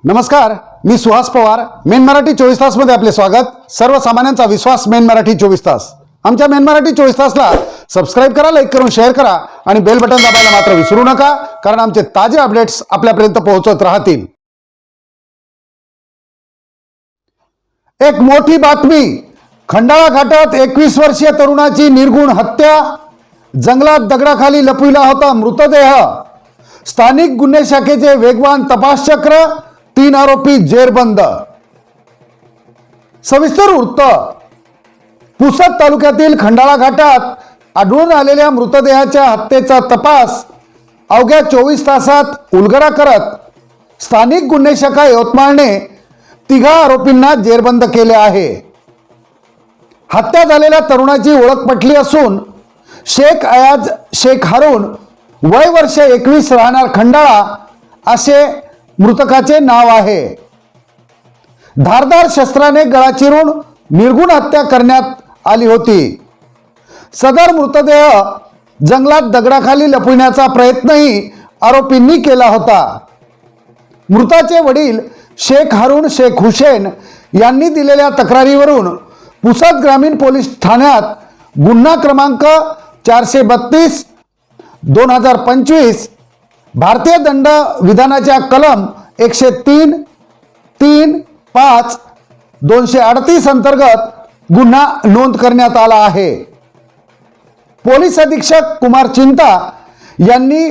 नमस्कार, मी सुहास पवार. मेन मराठी 24 तासमध्ये आपले स्वागत. सर्वसामान्यांचा विश्वास मेन मराठी 24 तास. आमच्या मेन मराठी 24 तासला सबस्क्राईब करा, लाईक करून शेअर करा आणि बेल बटन दाबायला मात्र विसरू नका, कारण आमचे ताजे अपडेट्स आपल्यापर्यंत पोहोचत राहतील. एक मोठी बातमी. खंडाळा घाटात 21 वर्षीय तरुणाची निर्घुण हत्या. जंगलात दगडाखाली लपविला होता मृतदेह. स्थानिक गुन्हे शाखेचे वेगवान तपास चक्र. 3 आरोपी जेरबंद. सविस्तर वृत्त. पुसद तालुक्यातील खंडाळा घाटात आढळून आलेल्या मृतदेहाच्या हत्येचा तपास अवघ्या 24 तासात उलगडा करत स्थानिक गुन्हे शाखा यवतमाळने 3 आरोपींना जेरबंद केले आहे. हत्या झालेल्या तरुणाची ओळख पटली असून शेख अयाज शेख हारून, वय वर्ष 21, राहणार खंडाळा असे मृतकाचे नाव आहे. धारदार शस्त्राने गळा चिरून निर्घुण हत्या करण्यात आली होती. सदर मृतदेह जंगलात दगडाखाली लपविण्याचा प्रयत्नही आरोपींनी केला होता. मृताचे वडील शेख हारून शेख हुसेन यांनी दिलेल्या तक्रारीवरून पुसद ग्रामीण पोलीस ठाण्यात गुन्हा क्रमांक 432/2025 भारतीय दंड विधानाच्या कलम 103, 3, 5, 238 अंतर्गत गुन्हा नोंद करण्यात आला आहे. पोलीस अधीक्षक कुमार चिंता यांनी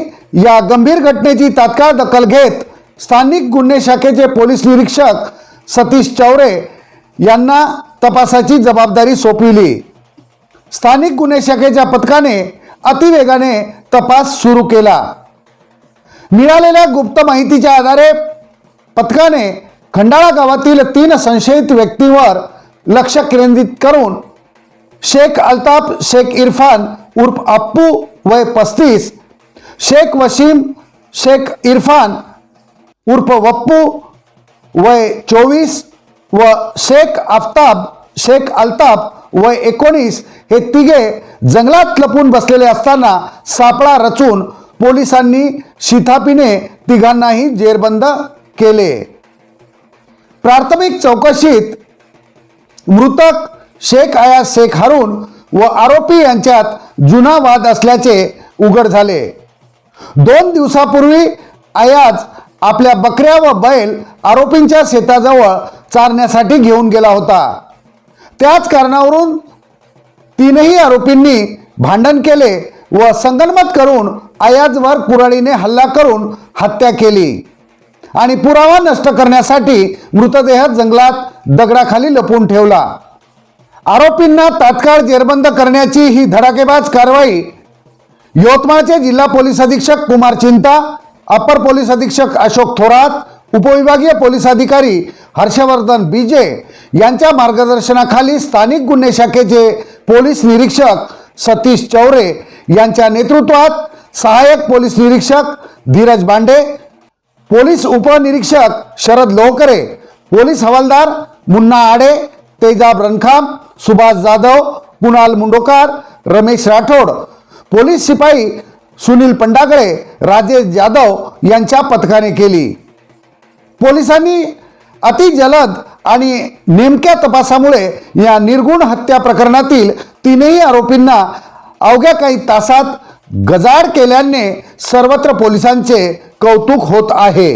या गंभीर घटनेची तात्काळ दखल घेत स्थानिक गुन्हे शाखेचे पोलीस निरीक्षक सतीश चौरे यांना तपासाची जबाबदारी सोपविली. स्थानिक गुन्हे शाखेच्या पथकाने अतिवेगाने तपास सुरू केला. मिळालेल्या गुप्त माहितीच्या आधारे पथकाने खंडाळा गावातील 3 संशयित व्यक्तींवर लक्ष केंद्रित करून शेख अल्ताफ शेख इरफान उर्फ अप्पू वय 35, शेख वसीम शेख इरफान उर्फ वप्पू वय 24 व शेख आफताब शेख अल्ताफ वय 19 हे तिघे जंगलात लपून बसलेले असताना सापळा रचून पोलिसांनी शिथापीने तिघांनाही जेरबंद केले. प्राथमिक चौकशीत मृतक शेख अयाज शेख हारून व आरोपी यांच्यात जुना वाद असल्याचे उघड झाले. 2 दिवसापूर्वी अयाज आपल्या बकऱ्या व बैल आरोपींच्या शेताजवळ चारण्यासाठी घेऊन गेला होता. त्याच कारणावरून 3ही आरोपींनी भांडण केले व संगनमत करून अयाजवर कुऱ्हाडीने हल्ला करून हत्या केली आणि पुरावा नष्ट करण्यासाठी मृतदेह जंगलात दगडाखाली लपवून ठेवला. आरोपींना तात्काळ जेरबंद करण्याची ही धडाकेबाज कारवाई यवतमाळचे जिल्हा पोलीस अधीक्षक कुमार चिंता, अपर पोलीस अधीक्षक अशोक थोरात, उपविभागीय पोलीस अधिकारी हर्षवर्धन बीजे यांच्या मार्गदर्शनाखाली स्थानिक गुन्हे शाखेचे पोलीस निरीक्षक सतीश चौरे यांच्या नेतृत्वात सहाय्यक पोलीस निरीक्षक धीरज बांडे, पोलीस उपनिरीक्षक शरद लोहकरे, पोलीस हवालदार मुन्ना आडे, तेजाब रणखाम, सुभाष जाधव, कुणाल मुंडोकार, रमेश राठोड, पोलीस शिपाई सुनील पंडागळे, राजेश जाधव यांच्या पथकाने केली. पोलिसांनी अतिजलद आणि नेमक्या तपासामुळे या निर्घुण हत्या प्रकरणातील 3ही आरोपींना अवघ्या काही तासात गजाआड केल्याने सर्वत्र पोलिसांचे कौतुक होत आहे.